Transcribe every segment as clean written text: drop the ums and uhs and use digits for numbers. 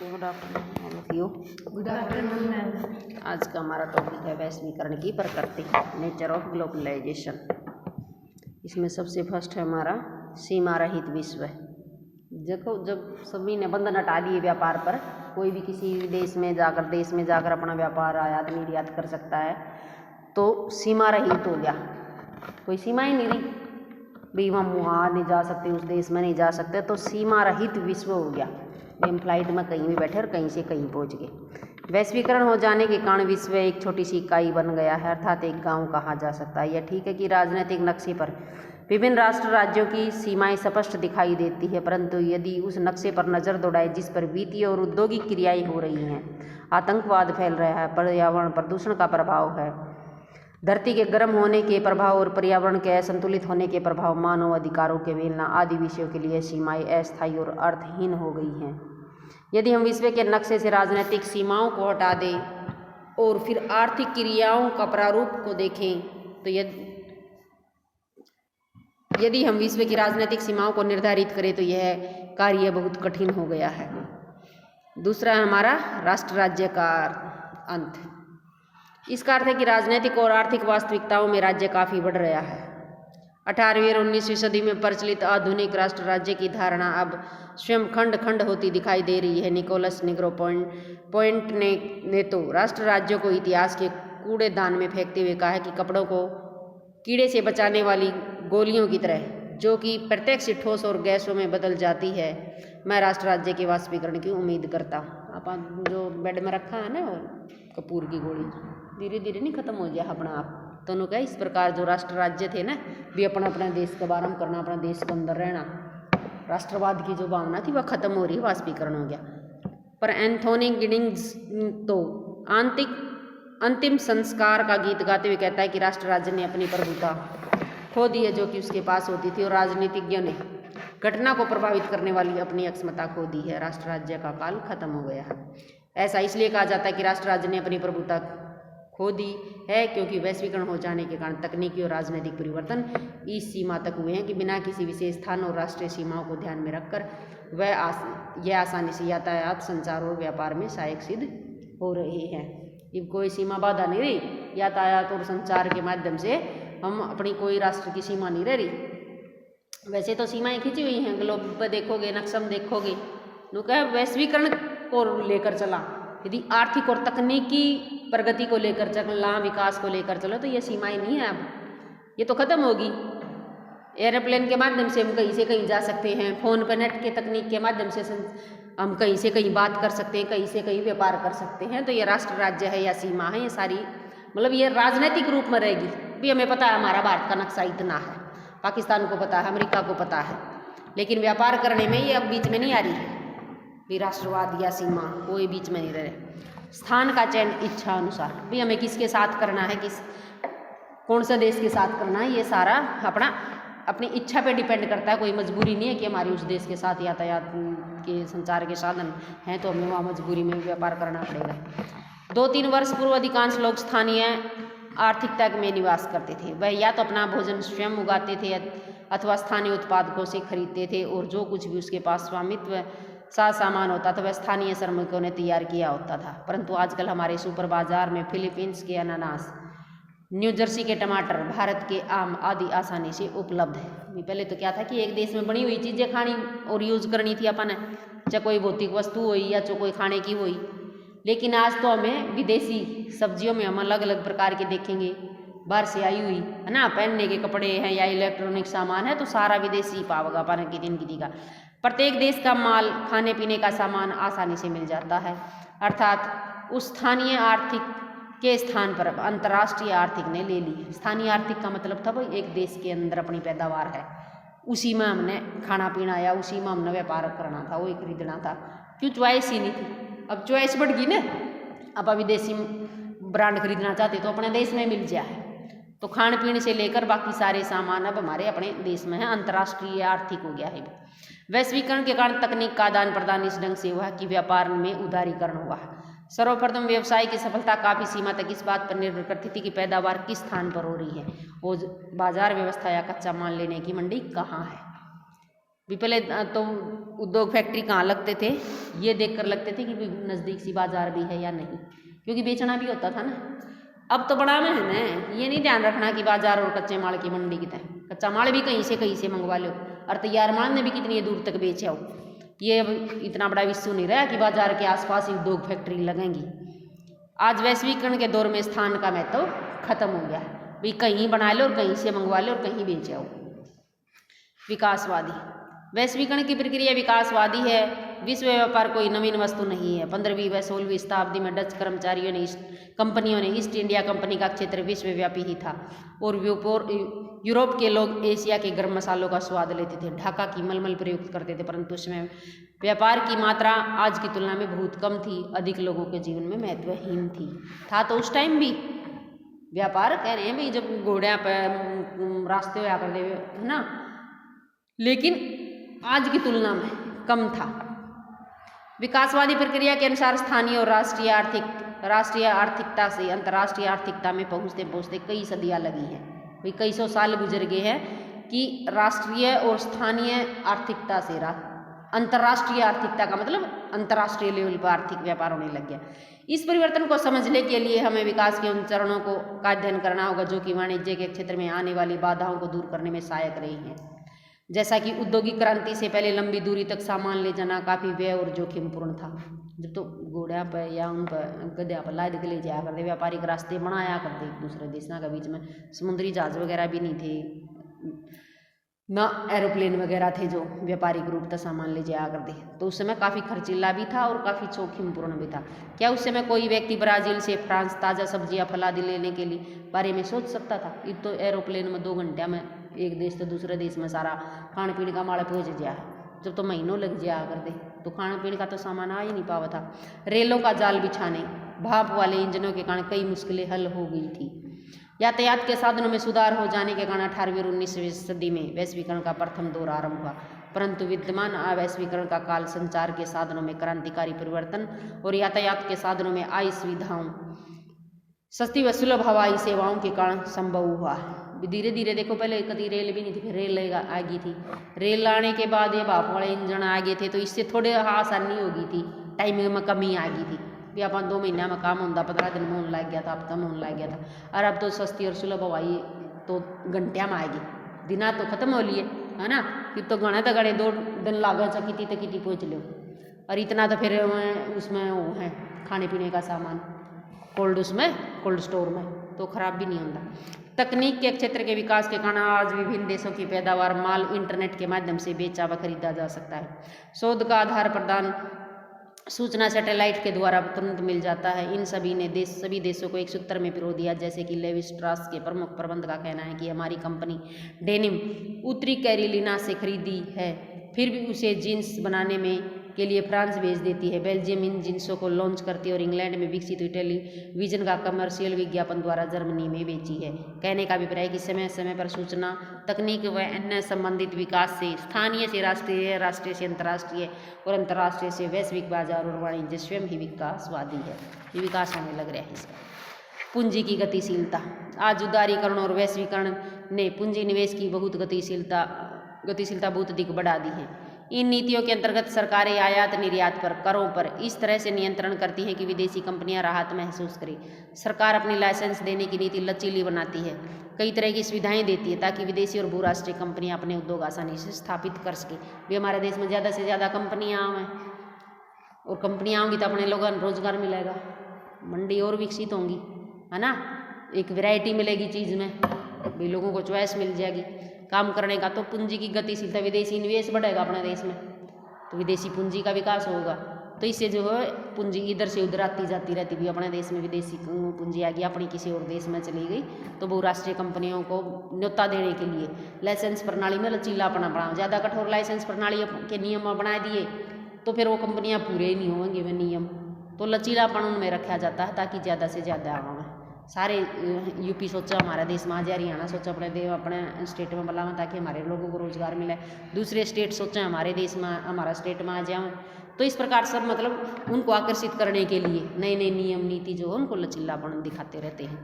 Good afternoon all of you. Good afternoon ma'am. आज का हमारा टॉपिक है वैश्वीकरण की प्रकृति, नेचर ऑफ ग्लोबलाइजेशन। इसमें सबसे फर्स्ट है हमारा सीमा रहित विश्व। देखो, जब सभी ने बंधन हटा दिए व्यापार पर, कोई भी किसी देश में जाकर अपना व्यापार आयात निर्यात कर सकता है, तो सीमा रहित हो गया। कोई सीमा ही नहीं रही, भाई हम वहाँ नहीं जा सकते, उस देश में नहीं जा सकते, तो सीमा रहित विश्व हो गया। हम फ्लाइट में कहीं भी बैठे और कहीं से कहीं पहुँच गए। वैश्वीकरण हो जाने के कारण विश्व एक छोटी सी इकाई बन गया है, अर्थात एक गांव कहा जा सकता है। यह ठीक है कि राजनीतिक नक्शे पर विभिन्न राष्ट्र राज्यों की सीमाएं स्पष्ट दिखाई देती है, परंतु यदि उस नक्शे पर नज़र दौड़ाए जिस पर वित्तीय और औद्योगिक क्रियाएं हो रही हैं, आतंकवाद फैल रहा है, पर्यावरण प्रदूषण का प्रभाव है, धरती के गर्म होने के प्रभाव और पर्यावरण के असंतुलित होने के प्रभाव, मानव अधिकारों के अवहेलना आदि विषयों के लिए सीमाएं अस्थायी और अर्थहीन हो गई हैं। यदि हम विश्व के नक्शे से राजनीतिक सीमाओं को हटा दें और फिर आर्थिक क्रियाओं का प्रारूप को देखें, तो यदि हम विश्व की राजनीतिक सीमाओं को निर्धारित करें तो यह कार्य बहुत कठिन हो गया है। दूसरा है हमारा राष्ट्र राज्य का अंत। इसका अर्थ है कि राजनीतिक और आर्थिक वास्तविकताओं में राज्य काफ़ी बढ़ रहा है। 18वीं और 19वीं सदी में प्रचलित आधुनिक राष्ट्र राज्य की धारणा अब स्वयं खंड खंड होती दिखाई दे रही है। निकोलस नेग्रोपोइंट ने तो राष्ट्र राज्यों को इतिहास के कूड़ेदान में फेंकते हुए कहा है कि कपड़ों को कीड़े से बचाने वाली गोलियों की तरह, जो कि प्रत्यक्ष ठोस और गैसों में बदल जाती है, मैं राष्ट्र राज्य के वाष्पीकरण की उम्मीद करता हूँ। अपन जो बेड में रखा है ना, और कपूर की गोली धीरे धीरे नहीं खत्म हो जाए अपना आप। दोनों का इस प्रकार जो राष्ट्र राज्य थे ना, भी अपना अपना देश का बारम करना, अपना देश के अंदर रहना, राष्ट्रवाद की जो भावना थी वह खत्म हो रही है, वाष्पीकरण हो गया। पर एंथोनी गिडिंग्स तो अंतिम संस्कार का गीत गाते हुए कहता है कि राष्ट्र राज्य ने अपनी प्रभुता खो दी है जो कि उसके पास होती थी, और राजनीतिज्ञों ने घटना को प्रभावित करने वाली अपनी अक्षमता खो दी है। राष्ट्र राज्य का काल खत्म हो गया है। ऐसा इसलिए कहा जाता है कि राष्ट्र राज्य ने अपनी प्रभुता खो दी है क्योंकि वैश्वीकरण हो जाने के कारण तकनीकी और राजनीतिक परिवर्तन इस सीमा तक हुए हैं कि बिना किसी विशेष स्थान और राष्ट्रीय सीमाओं को ध्यान में रखकर यह आसानी से यातायात, संचार और व्यापार में सहायक सिद्ध हो रहे हैं। अब कोई सीमा बाधा नहीं रही, यातायात और संचार के माध्यम से हम अपनी कोई राष्ट्र की सीमा नहीं रह रही। वैसे तो सीमाएं खींची हुई हैं, ग्लोब पर देखोगे, नक्शा में देखोगे, जो क्या वैश्वीकरण को लेकर चला, यदि आर्थिक और तकनीकी प्रगति को लेकर चलना, विकास को लेकर चलो, तो ये सीमाएं नहीं है, अब ये तो खत्म होगी। एरोप्लेन के माध्यम से हम कहीं से कहीं जा सकते हैं, फ़ोन पर नेट के तकनीक के माध्यम से हम कहीं से कहीं बात कर सकते हैं, कहीं से कहीं व्यापार कर सकते हैं। तो ये राष्ट्र राज्य है या सीमा है, ये सारी मतलब ये राजनीतिक रूप में रहेगी। भी हमें पता है हमारा भारत का नक्शा इतना है, पाकिस्तान को पता है, अमेरिका को पता है, लेकिन व्यापार करने में ये अब बीच में नहीं आ रही है। भी राष्ट्रवाद या सीमा कोई बीच में नहीं रहे। स्थान का चयन इच्छा अनुसार, भी हमें किसके साथ करना है, कौन सा देश के साथ करना है, ये सारा अपनी इच्छा पे डिपेंड करता है। कोई मजबूरी नहीं है कि हमारी उस देश के साथ यातायात के संचार के साधन हैं तो हमें वहाँ मजबूरी में व्यापार करना पड़ेगा। 2-3 वर्ष पूर्व अधिकांश लोग स्थानीय आर्थिकता में निवास करते थे। वह या तो अपना भोजन स्वयं उगाते थे अथवा स्थानीय उत्पादकों से खरीदते थे, और जो कुछ भी उसके पास स्वामित्व सामान होता था वह स्थानीय श्रमिकों ने तैयार किया होता था। परंतु आजकल हमारे सुपर बाजार में फिलीपींस के अनानास, न्यू जर्सी के टमाटर, भारत के आम आदि आसानी से उपलब्ध है। पहले तो क्या था कि एक देश में बनी हुई चीज़ें खानी और यूज करनी थी अपन, चाहे कोई भौतिक वस्तु हुई या चाहे कोई खाने की हुई, लेकिन आज तो हमें विदेशी सब्जियों में हम अलग अलग प्रकार के देखेंगे, बाहर से आई हुई है ना, पहनने के कपड़े हैं या इलेक्ट्रॉनिक सामान है तो सारा विदेशी पावेगा अपन की दिन की का। प्रत्येक देश का माल, खाने पीने का सामान आसानी से मिल जाता है, अर्थात उस स्थानीय आर्थिक के स्थान पर अब अंतर्राष्ट्रीय आर्थिक ने ले ली। स्थानीय आर्थिक का मतलब था भाई एक देश के अंदर अपनी पैदावार है, उसी में हमने खाना पीना या उसी में हमने व्यापार करना था, वही खरीदना था। क्यों, चॉइस ही नहीं थी। अब चॉइस बढ़ गई ना, अब विदेशी ब्रांड खरीदना चाहते तो अपने देश में मिल जाए। तो खान पीने से लेकर बाकी सारे सामान अब हमारे अपने देश में है, अंतर्राष्ट्रीय आर्थिक हो गया है। वैश्वीकरण के कारण तकनीक का आदान प्रदान इस ढंग से हुआ कि व्यापार में उदारीकरण हुआ। सर्वप्रथम व्यवसाय की सफलता काफ़ी सीमा तक इस बात पर निर्भर करती थी कि पैदावार किस स्थान पर हो रही है और बाजार व्यवस्था या कच्चा माल लेने की मंडी कहाँ है। भी पहले तो उद्योग फैक्ट्री कहाँ लगते थे ये देखकर लगते थे कि नज़दीक सी बाजार भी है या नहीं, क्योंकि बेचना भी होता था ना। अब तो बड़ा में है ना, ये नहीं ध्यान रखना कि बाजार और कच्चे माल की मंडी की तरह, कच्चा माल भी कहीं से मंगवा लो और तैयार माल ने भी कितनी दूर तक बेचे हो। ये अब इतना बड़ा विश्व नहीं रहा कि बाजार के आसपास ही उद्योग फैक्ट्री लगेंगी। आज वैश्वीकरण के दौर में स्थान का महत्व खत्म हो गया, भाई कहीं बना लो और कहीं से मंगवा लो और कहीं बेच आओ। विकासवादी वैश्वीकरण की प्रक्रिया विकासवादी है। विश्व व्यापार कोई नवीन वस्तु नहीं है। 15वीं व 16वीं शताब्दी में डच कंपनियों ने ईस्ट इंडिया कंपनी का क्षेत्र विश्वव्यापी ही था और यूरोप के लोग एशिया के गर्म मसालों का स्वाद लेते थे, ढाका की मलमल प्रयुक्त करते थे, परंतु उसमें व्यापार की मात्रा आज की तुलना में बहुत कम थी, अधिक लोगों के जीवन में महत्वहीन थी। था तो उस टाइम भी व्यापार, कह रहे हैं भाई जब घोड़े पर रास्ते हुआ कर दे है ना, लेकिन आज की तुलना में कम था। विकासवादी प्रक्रिया के अनुसार स्थानीय और राष्ट्रीय आर्थिकता से अंतर्राष्ट्रीय आर्थिकता में पहुंचते पहुंचते कई सदियां लगी हैं, भाई कई सौ साल गुजर गए हैं कि राष्ट्रीय और स्थानीय आर्थिकता से अंतर्राष्ट्रीय आर्थिकता का मतलब अंतर्राष्ट्रीय लेवल पर आर्थिक व्यापार होने लग गया। इस परिवर्तन को समझने के लिए हमें विकास के उन चरणों का अध्ययन करना होगा जो कि वाणिज्य के क्षेत्र में आने वाली बाधाओं को दूर करने में सहायक रही हैं। जैसा कि औद्योगिक क्रांति से पहले लंबी दूरी तक सामान ले जाना काफ़ी व्यय और जोखिमपूर्ण था। जब तो घोड़े पर या उन पर गधे पर लाद के ले जाया करते, व्यापारिक रास्ते बनाया करते एक दूसरे देशों के बीच में, समुद्री जहाज वगैरह भी नहीं थे, ना एरोप्लेन वगैरह थे जो व्यापारिक रूप से सामान ले जाया करते, तो उस समय काफ़ी खर्चीला भी था और काफ़ी जोखिमपूर्ण भी था। क्या उस समय कोई व्यक्ति ब्राज़ील से फ्रांस ताज़ा सब्जियां फलादी लेने के लिए बारे में सोच सकता था? ये तो एरोप्लेन में 2 घंटे में एक देश से दूसरे देश में सारा खाने पीने का माल पहुँच गया है। जब तो महीनों लग जाया करते तो खाने पीने का तो सामान आ ही नहीं पावा था। रेलों का जाल बिछाने, भाप वाले इंजनों के कारण कई मुश्किलें हल हो गई थी। यातायात के साधनों में सुधार हो जाने के कारण 18वीं और 19वीं सदी में वैश्वीकरण का प्रथम दौर आरंभ हुआ, परंतु विद्यमान अवैश्वीकरण का काल संचार के साधनों में क्रांतिकारी परिवर्तन और यातायात के साधनों में आई सुविधाओं, सस्ती व सुलभ हवाई सेवाओं के कारण संभव हुआ। धीरे धीरे देखो, पहले कभी रेल भी नहीं थी, फिर रेल आ गई थी। रेल आने के बाद ये भाप वाले इंजन आ गए थे, तो इससे थोड़े आसानी हो गई थी, टाइम में कमी आ गई थी। भी अपन 2 महीना में काम होता, 15 दिन में होने लग गया था, हफ्ता में होने लग गया था। और अब तो सस्ती और सुलभ हवाई तो घंटिया में आएगी, दिना तो खत्म हो लिए है ना, फिर तो गणे 2 दिन लागो चकीती तकीती पहुँच लो। और इतना तो फिर उसमें वो है खाने पीने का सामान कोल्ड स्टोर में तो खराब भी नहीं होता। तकनीक के क्षेत्र के विकास के कारण आज विभिन्न देशों की पैदावार माल इंटरनेट के माध्यम से बेचा व खरीदा जा सकता है। शोध का आधार प्रदान सूचना सैटेलाइट के द्वारा तुरंत मिल जाता है। इन सभी देशों को एक सूत्र में पिरो दिया, जैसे कि लेवी स्ट्रास के प्रमुख प्रबंधक का कहना है कि हमारी कंपनी डेनिम उत्तरी कैरोलिना से खरीदी है, फिर भी उसे जीन्स बनाने में के लिए फ्रांस भेज देती है। बेल्जियम इन जींसों को लॉन्च करती है और इंग्लैंड में विकसित हुई टेलीविजन का कमर्शियल विज्ञापन द्वारा जर्मनी में बेची है। कहने का अभिप्राय कि समय समय पर सूचना तकनीक व अन्य संबंधित विकास से स्थानीय से राष्ट्रीय, राष्ट्रीय से अंतर्राष्ट्रीय और अंतर्राष्ट्रीय से वैश्विक बाजार और वाणिज्य स्वयं ही विकासवादी है। ये विकास होने लग रहा है इसका। पूंजी की गतिशीलता। आज उदारीकरण और वैश्वीकरण ने पूंजी निवेश की बहुत गतिशीलता बहुत अधिक बढ़ा दी है। इन नीतियों के अंतर्गत सरकारें आयात निर्यात पर करों पर इस तरह से नियंत्रण करती हैं कि विदेशी कंपनियां राहत महसूस करें। सरकार अपनी लाइसेंस देने की नीति लचीली बनाती है, कई तरह की सुविधाएं देती है ताकि विदेशी और बहुराष्ट्रीय कंपनियां अपने उद्योग आसानी से स्थापित कर सके। भी हमारे देश में ज़्यादा से ज़्यादा कंपनियां आवें और कंपनियां आएंगी तो अपने लोगों को रोजगार मिलेगा, मंडी और विकसित होंगी, है ना, एक वैरायटी मिलेगी चीज़ में, भी लोगों को चॉइस मिल जाएगी काम करने का। तो पूंजी की गतिशीलता, विदेशी निवेश बढ़ेगा अपने देश में तो विदेशी पूंजी का विकास होगा। तो इससे जो है पूंजी इधर से उधर आती जाती रहती, भी अपने देश में विदेशी पूंजी आ गई, अपनी किसी और देश में चली गई तो बहुराष्ट्रीय कंपनियों को न्योता देने के लिए लाइसेंस प्रणाली में लचीलापना बढ़ाओ। ज़्यादा कठोर लाइसेंस प्रणाली के नियम बना दिए तो फिर वो कंपनियाँ पूरे ही नहीं होंगे वे नियम, तो लचीलापन उनमें रखा जाता है ताकि ज़्यादा से ज़्यादा आवाम सारे यूपी सोचा हमारे देश में आ जाए, हरियाणा सोचा अपने स्टेट में बुलावा ताकि हमारे लोगों को रोजगार मिले, दूसरे स्टेट सोचा हमारे देश में हमारा स्टेट में आ जाऊँ। तो इस प्रकार सब मतलब उनको आकर्षित करने के लिए नए नए नियम नीति जो है उनको लचीलापन दिखाते रहते हैं।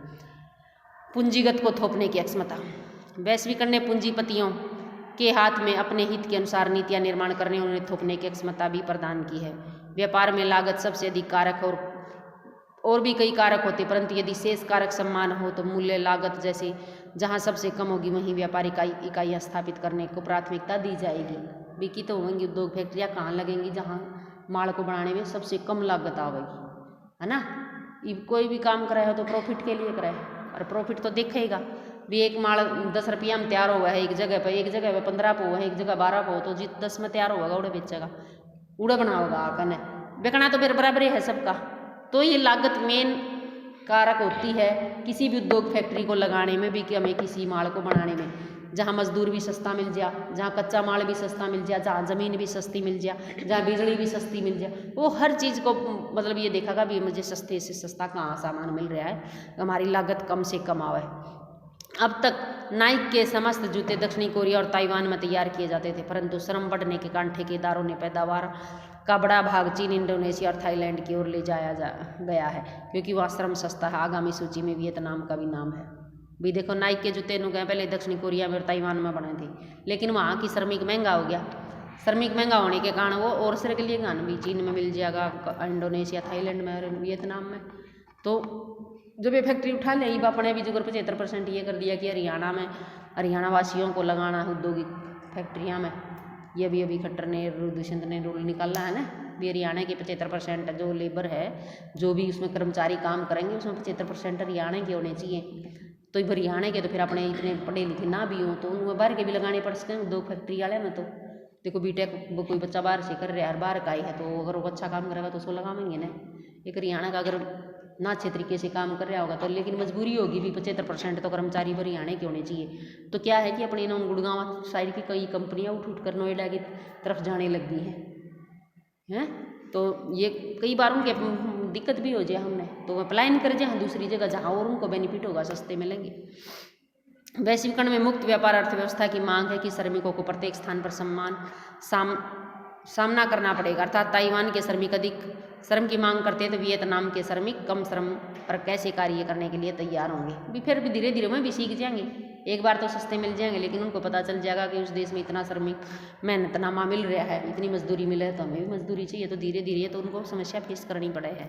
पूंजीगत को थोपने की क्षमता। वैश्वीकरण ने पूंजीपतियों के हाथ में अपने हित के अनुसार नीतियाँ निर्माण करने और उन्हें थोपने की क्षमता भी प्रदान की है। व्यापार में लागत सबसे अधिक कारक और भी कई कारक होते, परंतु यदि शेष कारक समान हो तो मूल्य लागत जैसे जहाँ सबसे कम होगी वहीं व्यापारिक इकाइयाँ स्थापित करने को प्राथमिकता दी जाएगी। बिकी तो होंगी उद्योग फैक्ट्रियाँ कहाँ लगेंगी जहाँ माल को बनाने में सबसे कम लागत आवेगी, है ना। कोई भी काम कराए हो तो प्रॉफिट के लिए कराए, और प्रॉफिट तो देखेगा भी। एक माल 10 रुपया में तैयार हुआ है एक जगह पे 15 पे हुआ है, एक जगह 12 पे हो, तो जित 10 में तैयार होगा उड़े बेचेगा, उड़ा बनाओगा आकने बेचना तो फिर बराबर ही है सबका। तो ये लागत मेन कारक होती है किसी भी उद्योग फैक्ट्री को लगाने में भी, कि हमें किसी माल को बनाने में जहाँ मजदूर भी सस्ता मिल जाए, जहाँ कच्चा माल भी सस्ता मिल जाए, जहाँ ज़मीन भी सस्ती मिल जाए, जहाँ बिजली भी सस्ती मिल जाए, वो हर चीज़ को मतलब ये देखेगा भी मुझे सस्ते से सस्ता कहाँ सामान मिल रहा है, हमारी लागत कम से कम आवे। अब तक नाइक के समस्त जूते दक्षिणी कोरिया और ताइवान में तैयार किए जाते थे, परंतु श्रम बढ़ने के कारण ठेकेदारों ने पैदावार का बड़ा भाग चीन, इंडोनेशिया और थाईलैंड की ओर ले जाया गया है, क्योंकि वहाँ श्रम सस्ता है। आगामी सूची में वियतनाम का भी नाम है। भी देखो नाइक के जूते नु गए पहले दक्षिणी कोरिया में और ताइवान में बने थे, लेकिन वहाँ की श्रमिक महंगा हो गया। श्रमिक महंगा होने के कारण वो और सिर के लिए गान भी चीन में मिल जाएगा, इंडोनेशिया, थाईलैंड में और वियतनाम में। तो जब ये फैक्ट्री उठा ले अपने भी जो 75% ये कर दिया कि हरियाणा वासियों को लगाना है औद्योगिक फैक्ट्रियाँ में। ये भी अभी खट्टर ने दुष्यंत ने रूल निकाला है ना, भी हरियाणा के 75% जो लेबर है, जो भी उसमें कर्मचारी काम करेंगे उसमें 75% हरियाणा के होने चाहिए। तो हरियाणा के तो फिर अपने इतने पढ़े लिखे ना भी हो तो उनमें बाहर के भी लगाने पड़ सकते हैं उद्योग फैक्ट्री वाले में। तो देखो बीटेक कोई बच्चा बाहर से कर रहा है, बाहर का ही है, तो अगर वो अच्छा काम करेगा तो उसको लगाएंगे ना। एक हरियाणा का अगर ना अच्छे तरीके से काम कर रहा होगा तो, लेकिन मजबूरी होगी भी 75% तो कर्मचारी हरियाणा के होने चाहिए। तो क्या है कि अपने ना गुड़गांव साइड की कई कंपनियां उठ कर नोएडा की तरफ जाने लग गई हैं। तो ये कई बार उनके दिक्कत भी हो जाए हमने तो अप्लाई कर जाए दूसरी जगह जहाँ और उनको बेनिफिट होगा, सस्ते मिलेंगे। वैश्वीकरण में मुक्त व्यापार अर्थव्यवस्था की मांग है कि श्रमिकों को प्रत्येक स्थान पर सामना करना पड़ेगा, अर्थात ताइवान के श्रमिक अधिक श्रम की मांग करते हैं तो वियतनाम के श्रमिक कम श्रम पर कैसे कार्य करने के लिए तैयार होंगे। भी फिर भी धीरे धीरे में भी सीख जाएंगे, एक बार तो सस्ते मिल जाएंगे, लेकिन उनको पता चल जाएगा कि उस देश में इतना श्रमिक मेहनतनामा मिल रहा है, इतनी मजदूरी मिल रहा है, तो हमें भी मजदूरी चाहिए। तो धीरे धीरे तो उनको समस्या फेस करनी पड़े है।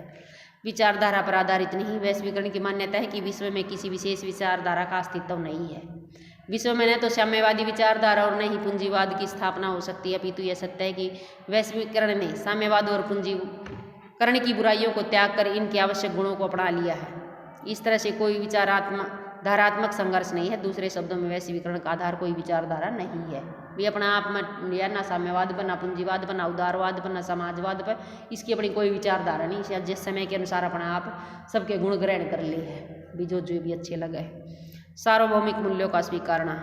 विचारधारा पर आधारित नहीं, वैश्वीकरण की मान्यता है कि विश्व में किसी विशेष विचारधारा का अस्तित्व नहीं है। विश्व में न तो साम्यवादी विचारधारा और न ही पूंजीवाद की स्थापना हो सकती है, अपितु यह सत्य है कि वैश्वीकरण ने साम्यवाद और पूंजीकरण की बुराइयों को त्याग कर इनके आवश्यक गुणों को अपना लिया है। इस तरह से कोई धारात्मक संघर्ष नहीं है। दूसरे शब्दों में वैश्वीकरण का आधार कोई विचारधारा नहीं है। भी अपना आप में या ना साम्यवाद बना, पूंजीवाद बना, उदारवाद बना, समाजवाद पर इसकी अपनी कोई विचारधारा नहीं है। जिस समय के अनुसार अपना आप सबके गुण ग्रहण कर लिए है, भी जो भी अच्छे लगे। सार्वभौमिक मूल्यों का स्वीकारना,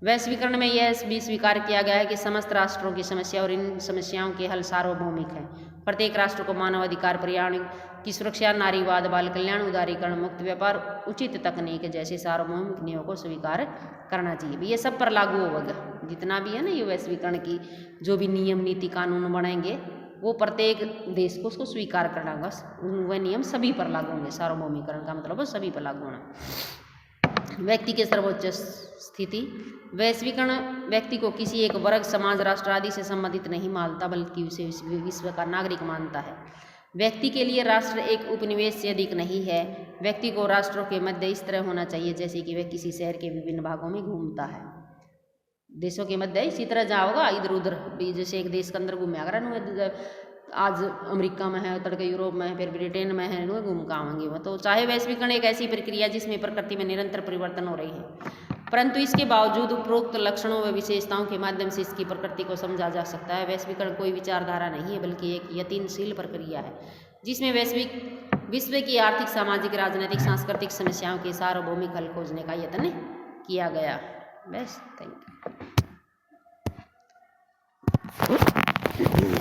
वैश्वीकरण में यह भी स्वीकार किया गया है कि समस्त राष्ट्रों की समस्या और इन समस्याओं के हल सार्वभौमिक है। प्रत्येक राष्ट्र को मानवाधिकार, पर्यावरण की सुरक्षा, नारीवाद, बाल कल्याण, उदारीकरण, मुक्त व्यापार, उचित तकनीक जैसे सार्वभौमिक नियमों को स्वीकार करना चाहिए। ये सब पर लागू होगा जितना भी है ना, ये वैश्वीकरण की जो भी नियम नीति कानून बनेंगे वो प्रत्येक देश को उसको स्वीकार करना होगा। वह नियम सभी पर लागू होंगे। सार्वभौमिकरण का मतलब सभी पर लागू होना। व्यक्ति के सर्वोच्च स्थिति, वैश्वीकरण व्यक्ति को किसी एक वर्ग, समाज, राष्ट्र आदि से संबंधित नहीं मानता, बल्कि उसे विश्व का नागरिक मानता है। व्यक्ति के लिए राष्ट्र एक उपनिवेश से अधिक नहीं है। व्यक्ति को राष्ट्रों के मध्य इस तरह होना चाहिए जैसे कि वह किसी शहर के विभिन्न भागों में घूमता है। देशों के मध्य इसी तरह जाओगा, इधर उधर भी, जैसे एक देश के अंदर घूमे अगर आज अमेरिका में है, तड़के यूरोप में है, फिर ब्रिटेन में है, वो घूम आएंगे वो। तो चाहे वैश्वीकरण एक ऐसी प्रक्रिया जिसमें प्रकृति में निरंतर परिवर्तन हो रही है, परंतु इसके बावजूद उपरोक्त लक्षणों व विशेषताओं के माध्यम से इसकी प्रकृति को समझा जा सकता है। वैश्वीकरण कोई विचारधारा नहीं है, बल्कि एक यत्नशील प्रक्रिया है जिसमें विश्व की आर्थिक, सामाजिक, राजनीतिक, सांस्कृतिक समस्याओं के सार्वभौमिक हल खोजने का यत्न किया गया। बस, थैंक यू।